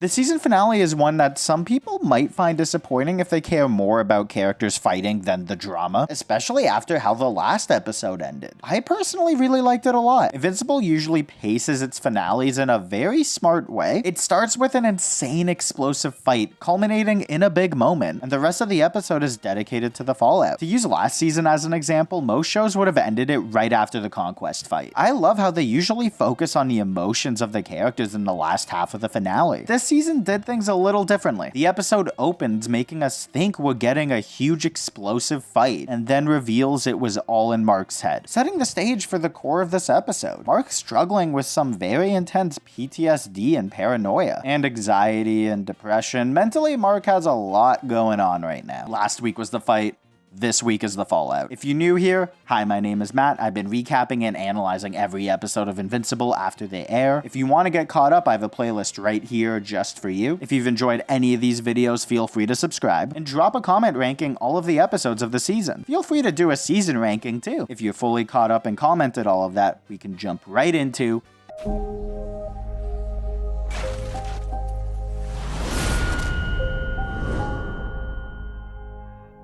The season finale is one that some people might find disappointing if they care more about characters fighting than the drama, especially after how the last episode ended. I personally really liked it a lot. Invincible usually paces its finales in a very smart way. It starts with an insane explosive fight, culminating in a big moment, and the rest of the episode is dedicated to the fallout. To use last season as an example, most shows would have ended it right after the conquest fight. I love how they usually focus on the emotions of the characters in the last half of the finale. This season did things a little differently. The episode opens making us think we're getting a huge explosive fight, and then reveals it was all in Mark's head, setting the stage for the core of this episode. Mark struggling with some very intense PTSD and paranoia, and anxiety and depression. Mentally, Mark has a lot going on right now. Last week was the fight. This week is the fallout. If you're new here, hi, my name is Matt. I've been recapping and analyzing every episode of Invincible after they air. If you want to get caught up, I have a playlist right here just for you. If you've enjoyed any of these videos, feel free to subscribe and drop a comment ranking all of the episodes of the season. Feel free to do a season ranking too. If you're fully caught up and commented all of that, we can jump right into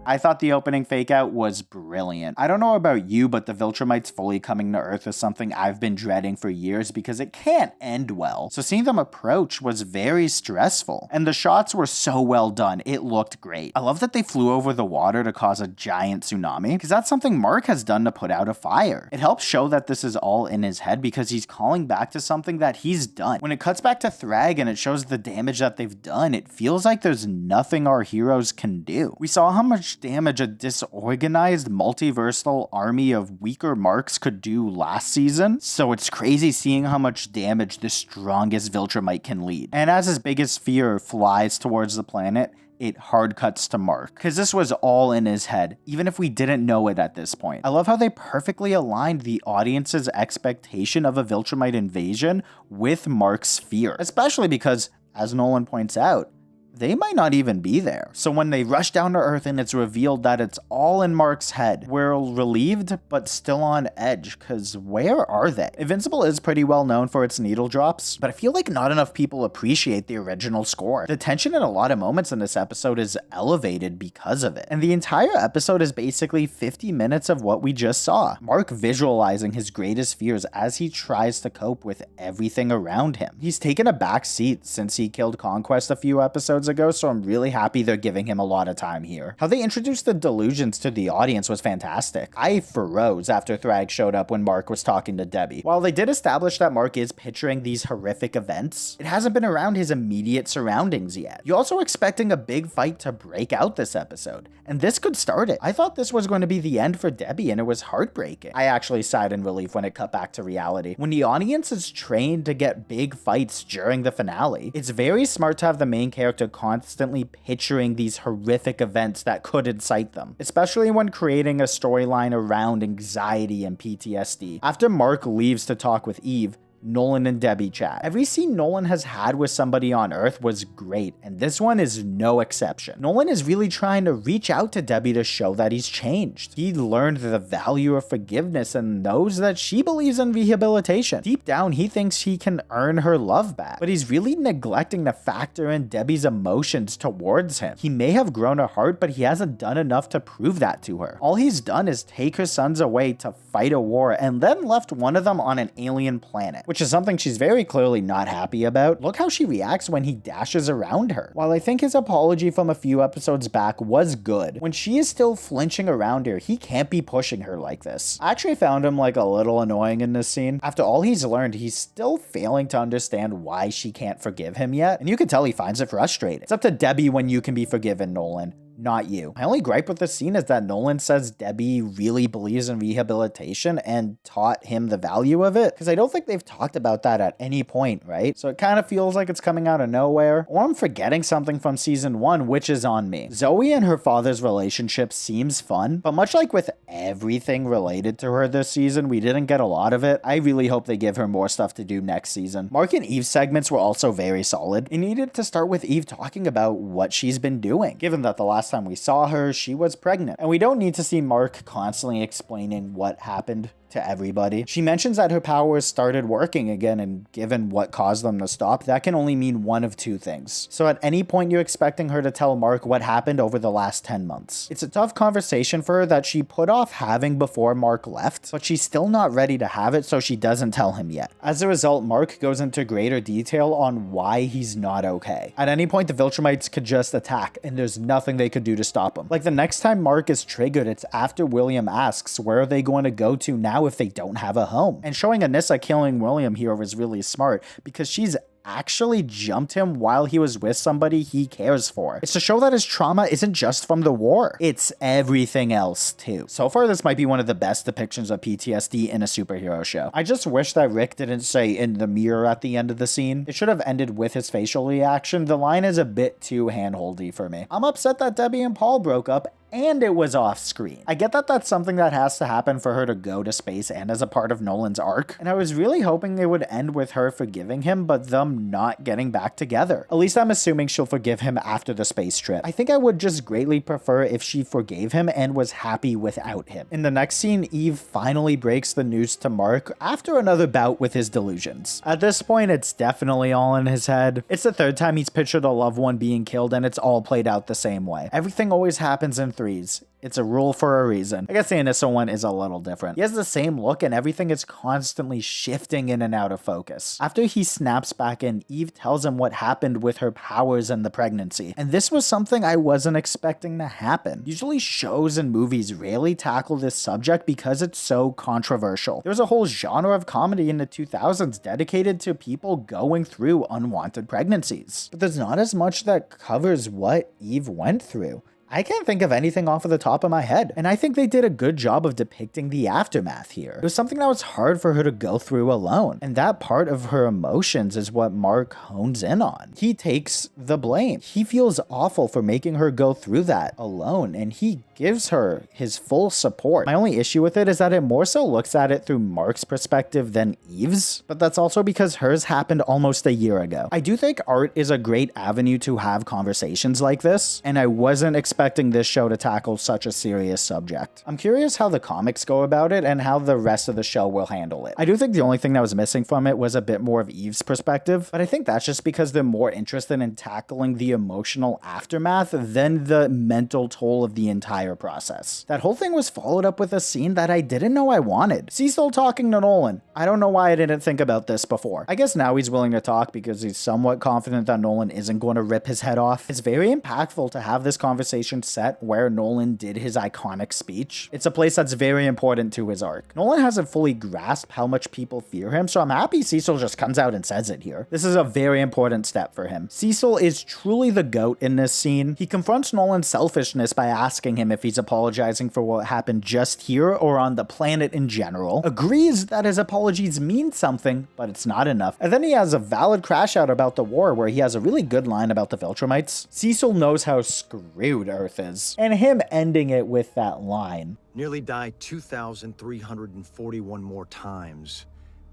I thought the opening fake out was brilliant. I don't know about you, but the Viltrumites fully coming to Earth is something I've been dreading for years because it can't end well. So seeing them approach was very stressful. And the shots were so well done, it looked great. I love that they flew over the water to cause a giant tsunami, because that's something Mark has done to put out a fire. It helps show that this is all in his head because he's calling back to something that he's done. When it cuts back to Thrag and it shows the damage that they've done, it feels like there's nothing our heroes can do. We saw how much damage a disorganized multiversal army of weaker Marks could do last season, so it's crazy seeing how much damage the strongest Viltrumite can lead. And as his biggest fear flies towards the planet, it hard cuts to Mark, because this was all in his head, even if we didn't know it at this point. I love how they perfectly aligned the audience's expectation of a Viltrumite invasion with Mark's fear, especially because, as Nolan points out, they might not even be there. So when they rush down to Earth and it's revealed that it's all in Mark's head, we're relieved but still on edge, because where are they? Invincible is pretty well known for its needle drops, but I feel like not enough people appreciate the original score. The tension in a lot of moments in this episode is elevated because of it. And the entire episode is basically 50 minutes of what we just saw. Mark visualizing his greatest fears as he tries to cope with everything around him. He's taken a back seat since he killed Conquest a few episodes ago, so I'm really happy they're giving him a lot of time here. How they introduced the delusions to the audience was fantastic. I froze after Thrag showed up when Mark was talking to Debbie. While they did establish that Mark is picturing these horrific events, it hasn't been around his immediate surroundings yet. You're also expecting a big fight to break out this episode, and this could start it. I thought this was going to be the end for Debbie, and it was heartbreaking. I actually sighed in relief when it cut back to reality. When the audience is trained to get big fights during the finale, it's very smart to have the main character constantly picturing these horrific events that could incite them, especially when creating a storyline around anxiety and PTSD. After Mark leaves to talk with Eve, Nolan and Debbie chat. Every scene Nolan has had with somebody on Earth was great, and this one is no exception. Nolan is really trying to reach out to Debbie to show that he's changed. He learned the value of forgiveness and knows that she believes in rehabilitation. Deep down, he thinks he can earn her love back, but he's really neglecting to factor in Debbie's emotions towards him. He may have grown her heart, but he hasn't done enough to prove that to her. All he's done is take her sons away to fight a war and then left one of them on an alien planet, which is something she's very clearly not happy about. Look how she reacts when he dashes around her. While I think his apology from a few episodes back was good, when she is still flinching around her, he can't be pushing her like this. I actually found him like a little annoying in this scene. After all he's learned, he's still failing to understand why she can't forgive him yet, and you can tell he finds it frustrating. It's up to Debbie when you can be forgiven, Nolan, not you. My only gripe with this scene is that Nolan says Debbie really believes in rehabilitation and taught him the value of it, because I don't think they've talked about that at any point, right? So it kind of feels like it's coming out of nowhere, or I'm forgetting something from season 1, which is on me. Zoe and her father's relationship seems fun, but much like with everything related to her this season, we didn't get a lot of it. I really hope they give her more stuff to do next season. Mark and Eve's segments were also very solid. It needed to start with Eve talking about what she's been doing, given that the last time we saw her, she was pregnant. And we don't need to see Mark constantly explaining what happened to everybody. She mentions that her powers started working again, and given what caused them to stop, that can only mean one of two things. So at any point, you're expecting her to tell Mark what happened over the last 10 months. It's a tough conversation for her that she put off having before Mark left, but she's still not ready to have it, so she doesn't tell him yet. As a result, Mark goes into greater detail on why he's not okay. At any point, the Viltrumites could just attack, and there's nothing they could do to stop him. Like, the next time Mark is triggered, it's after William asks, where are they going to go to now if they don't have a home? And showing Anissa killing William here was really smart, because she's actually jumped him while he was with somebody he cares for. It's to show that his trauma isn't just from the war, it's everything else too. So far, this might be one of the best depictions of PTSD in a superhero show. I just wish that Rick didn't say "in the mirror" at the end of the scene. It should have ended with his facial reaction. The line is a bit too handholdy for me. I'm upset that Debbie and Paul broke up, and it was off screen. I get that that's something that has to happen for her to go to space and as a part of Nolan's arc, and I was really hoping it would end with her forgiving him but them not getting back together. At least I'm assuming she'll forgive him after the space trip. I think I would just greatly prefer if she forgave him and was happy without him. In the next scene, Eve finally breaks the news to Mark after another bout with his delusions. At this point, it's definitely all in his head. It's the third time he's pictured a loved one being killed, and it's all played out the same way. Everything always happens in threes. It's a rule for a reason. I guess the Anissa one is a little different. He has the same look and everything is constantly shifting in and out of focus. After he snaps back in, Eve tells him what happened with her powers and the pregnancy. And this was something I wasn't expecting to happen. Usually shows and movies rarely tackle this subject because it's so controversial. There was a whole genre of comedy in the 2000s dedicated to people going through unwanted pregnancies. But there's not as much that covers what Eve went through. I can't think of anything off of the top of my head, and I think they did a good job of depicting the aftermath here. It was something that was hard for her to go through alone, and that part of her emotions is what Mark hones in on. He takes the blame. He feels awful for making her go through that alone, and he gives her his full support. My only issue with it is that it more so looks at it through Mark's perspective than Eve's, but that's also because hers happened almost a year ago. I do think art is a great avenue to have conversations like this, and I wasn't expecting this show to tackle such a serious subject. I'm curious how the comics go about it and how the rest of the show will handle it. I do think the only thing that was missing from it was a bit more of Eve's perspective, but I think that's just because they're more interested in tackling the emotional aftermath than the mental toll of the entire process. That whole thing was followed up with a scene that I didn't know I wanted. Cecil talking to Nolan. I don't know why I didn't think about this before. I guess now he's willing to talk because he's somewhat confident that Nolan isn't going to rip his head off. It's very impactful to have this conversation set where Nolan did his iconic speech. It's a place that's very important to his arc. Nolan hasn't fully grasped how much people fear him, so I'm happy Cecil just comes out and says it here. This is a very important step for him. Cecil is truly the GOAT in this scene. He confronts Nolan's selfishness by asking him if he's apologizing for what happened just here or on the planet in general, agrees that his apologies mean something, but it's not enough, and then he has a valid crash out about the war where he has a really good line about the Viltrumites. Cecil knows how screwed Earth is, and him ending it with that line. Nearly died 2,341 more times,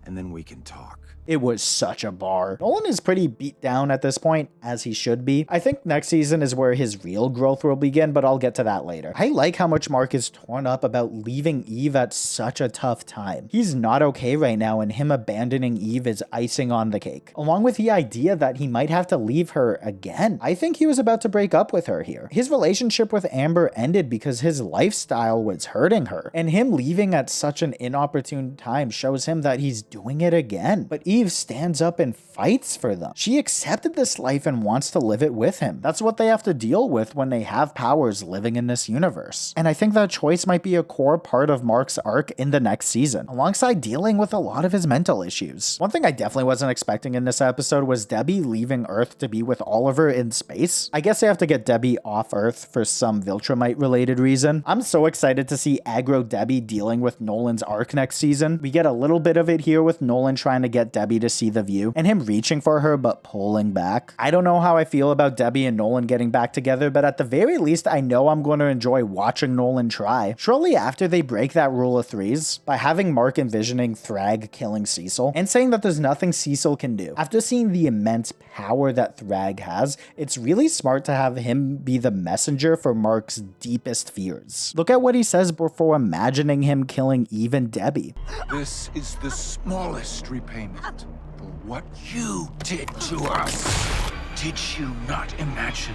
and then we can talk. It was such a bar. Nolan is pretty beat down at this point, as he should be. I think next season is where his real growth will begin, but I'll get to that later. I like how much Mark is torn up about leaving Eve at such a tough time. He's not okay right now, and him abandoning Eve is icing on the cake. Along with the idea that he might have to leave her again. I think he was about to break up with her here. His relationship with Amber ended because his lifestyle was hurting her, and him leaving at such an inopportune time shows him that he's doing it again. But Eve stands up and fights for them. She accepted this life and wants to live it with him. That's what they have to deal with when they have powers living in this universe. And I think that choice might be a core part of Mark's arc in the next season, alongside dealing with a lot of his mental issues. One thing I definitely wasn't expecting in this episode was Debbie leaving Earth to be with Oliver in space. I guess they have to get Debbie off Earth for some Viltrumite related reason. I'm so excited to see aggro Debbie dealing with Nolan's arc next season. We get a little bit of it here with Nolan trying to get Debbie Debbie to see the view, and him reaching for her but pulling back. I don't know how I feel about Debbie and Nolan getting back together, but at the very least, I know I'm going to enjoy watching Nolan try. Shortly after they break that rule of threes, by having Mark envisioning Thrag killing Cecil, and saying that there's nothing Cecil can do. After seeing the immense power that Thrag has, it's really smart to have him be the messenger for Mark's deepest fears. Look at what he says before imagining him killing even Debbie. This is the smallest repayment for what you did to us. Did you not imagine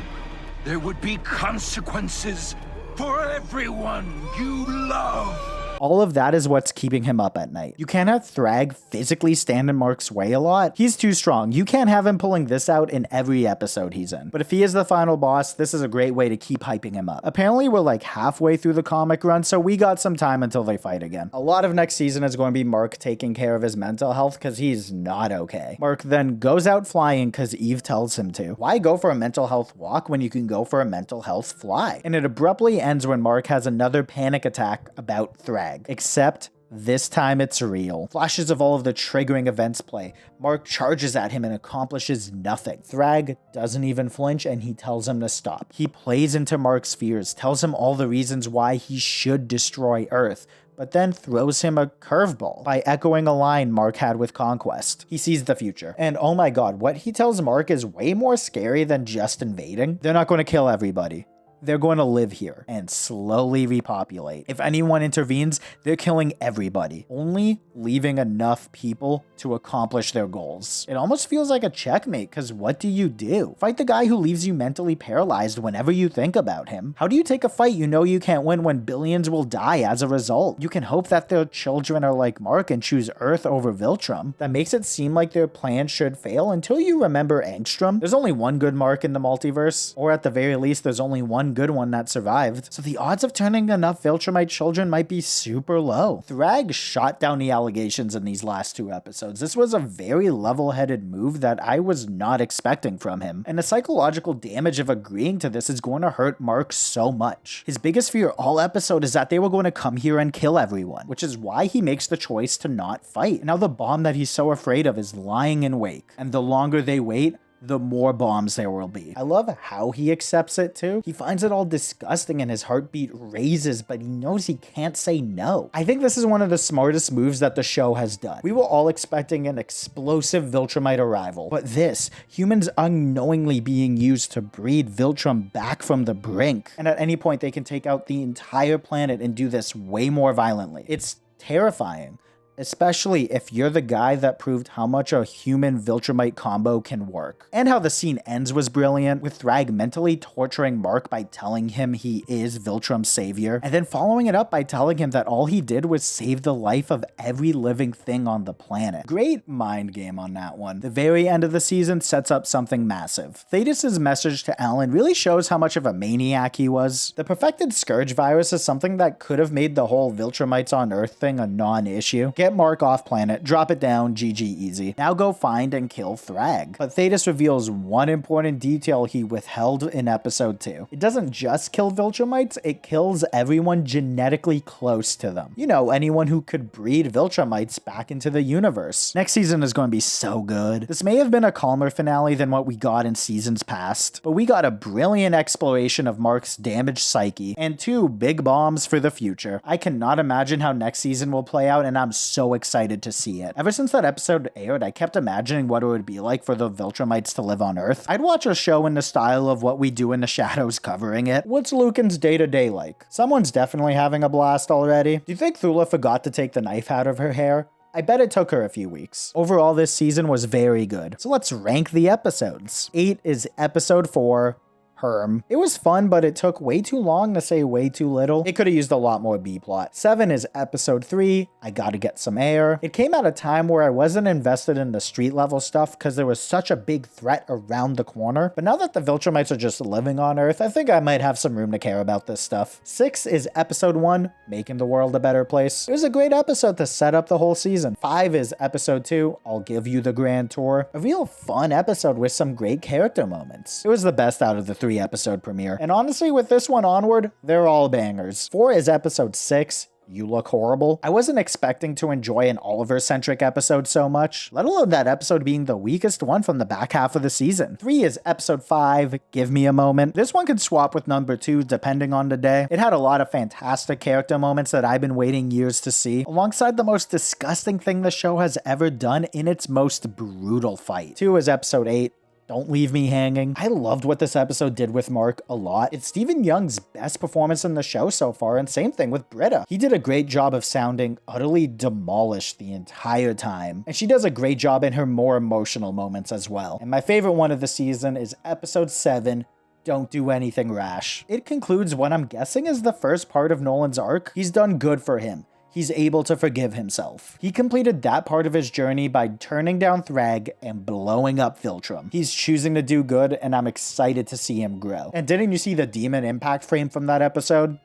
there would be consequences for everyone you love? All of that is what's keeping him up at night. You can't have Thrag physically stand in Mark's way a lot. He's too strong. You can't have him pulling this out in every episode he's in. But if he is the final boss, this is a great way to keep hyping him up. Apparently, we're like halfway through the comic run, so we got some time until they fight again. A lot of next season is going to be Mark taking care of his mental health because he's not okay. Mark then goes out flying because Eve tells him to. Why go for a mental health walk when you can go for a mental health fly? And it abruptly ends when Mark has another panic attack about Thrag. Except this time it's real. Flashes of all of the triggering events play. Mark charges at him and accomplishes nothing. Thrag doesn't even flinch and he tells him to stop. He plays into Mark's fears, tells him all the reasons why he should destroy Earth, but then throws him a curveball by echoing a line Mark had with Conquest. He sees the future. And oh my god, what he tells Mark is way more scary than just invading. They're not going to kill everybody. They're going to live here and slowly repopulate. If anyone intervenes, they're killing everybody, only leaving enough people to accomplish their goals. It almost feels like a checkmate, because what do you do? Fight the guy who leaves you mentally paralyzed whenever you think about him. How do you take a fight you know you can't win when billions will die as a result? You can hope that their children are like Mark and choose Earth over Viltrum. That makes it seem like their plan should fail until you remember Angstrom. There's only one good Mark in the multiverse, or at the very least, there's only one good one that survived, so the odds of turning enough Viltrumite children might be super low. Thrag shot down the allegations in these last two episodes. This was a very level-headed move that I was not expecting from him, and the psychological damage of agreeing to this is going to hurt Mark so much. His biggest fear all episode is that they were going to come here and kill everyone, which is why he makes the choice to not fight. And now the bomb that he's so afraid of is lying in wake, and the longer they wait, the more bombs there will be. I love how he accepts it too. He finds it all disgusting and his heartbeat raises, but he knows he can't say no. I think this is one of the smartest moves that the show has done. We were all expecting an explosive Viltrumite arrival, but this, humans unknowingly being used to breed Viltrum back from the brink. And at any point they can take out the entire planet and do this way more violently. It's terrifying. Especially if you're the guy that proved how much a human Viltrumite combo can work. And how the scene ends was brilliant, with Thrag mentally torturing Mark by telling him he is Viltrum's savior, and then following it up by telling him that all he did was save the life of every living thing on the planet. Great mind game on that one. The very end of the season sets up something massive. Thetis' message to Alan really shows how much of a maniac he was. The perfected Scourge virus is something that could have made the whole Viltrumites on Earth thing a non-issue. Get Mark off planet, drop it down, GG easy. Now go find and kill Thrag. But Thetis reveals one important detail he withheld in episode 2. It doesn't just kill Viltrumites, it kills everyone genetically close to them. You know, anyone who could breed Viltrumites back into the universe. Next season is going to be so good. This may have been a calmer finale than what we got in seasons past, but we got a brilliant exploration of Mark's damaged psyche and 2 big bombs for the future. I cannot imagine how next season will play out, and I'm so excited to see it. Ever since that episode aired, I kept imagining what it would be like for the Viltrumites to live on Earth. I'd watch a show in the style of What We Do in the Shadows covering it. What's Lucan's day-to-day like? Someone's definitely having a blast already. Do you think Thula forgot to take the knife out of her hair? I bet it took her a few weeks. Overall, this season was very good. So let's rank the episodes. 8 is episode 4, Herm. It was fun, but it took way too long to say way too little. It could have used a lot more B-plot. 7 is episode 3, I Gotta Get Some Air. It came at a time where I wasn't invested in the street level stuff because there was such a big threat around the corner. But now that the Viltrumites are just living on Earth, I think I might have some room to care about this stuff. 6 is episode 1, Making the World a Better Place. It was a great episode to set up the whole season. 5 is episode 2, I'll Give You the Grand Tour. A real fun episode with some great character moments. It was the best out of the 3 episode premiere. And honestly, with this one onward, they're all bangers. 4 is episode 6, you look horrible. I wasn't expecting to enjoy an Oliver-centric episode so much, let alone that episode being the weakest one from the back half of the season. 3 is episode 5, Give Me a Moment. This one could swap with number 2 depending on the day. It had a lot of fantastic character moments that I've been waiting years to see, alongside the most disgusting thing the show has ever done in its most brutal fight. 2 is episode 8, Don't Leave Me Hanging. I loved what this episode did with Mark a lot. It's Stephen Young's best performance in the show so far, and same thing with Britta. He did a great job of sounding utterly demolished the entire time, and she does a great job in her more emotional moments as well. And my favorite one of the season is episode 7, Don't Do Anything Rash. It concludes what I'm guessing is the first part of Nolan's arc. He's done good for him. He's able to forgive himself. He completed that part of his journey by turning down Thrag and blowing up Viltrum. He's choosing to do good, and I'm excited to see him grow. And didn't you see the demon impact frame from that episode?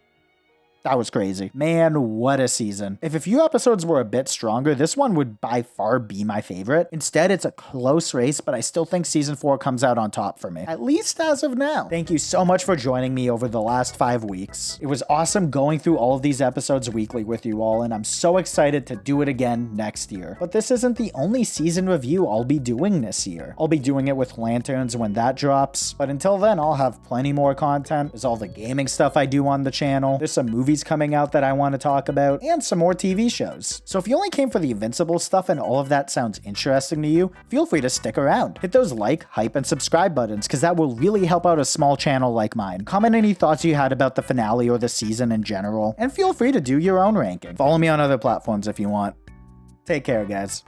That was crazy. Man, what a season. If a few episodes were a bit stronger, this one would by far be my favorite. Instead, it's a close race, but I still think season 4 comes out on top for me. At least as of now. Thank you so much for joining me over the last 5 weeks. It was awesome going through all of these episodes weekly with you all, and I'm so excited to do it again next year. But this isn't the only season review I'll be doing this year. I'll be doing it with Lanterns when that drops, but until then, I'll have plenty more content. There's all the gaming stuff I do on the channel. There's some movies coming out that I want to talk about, and some more TV shows. So if you only came for the Invincible stuff and all of that sounds interesting to you, feel free to stick around. Hit those like, hype, and subscribe buttons, because that will really help out a small channel like mine. Comment any thoughts you had about the finale or the season in general, and feel free to do your own ranking. Follow me on other platforms if you want. Take care, guys.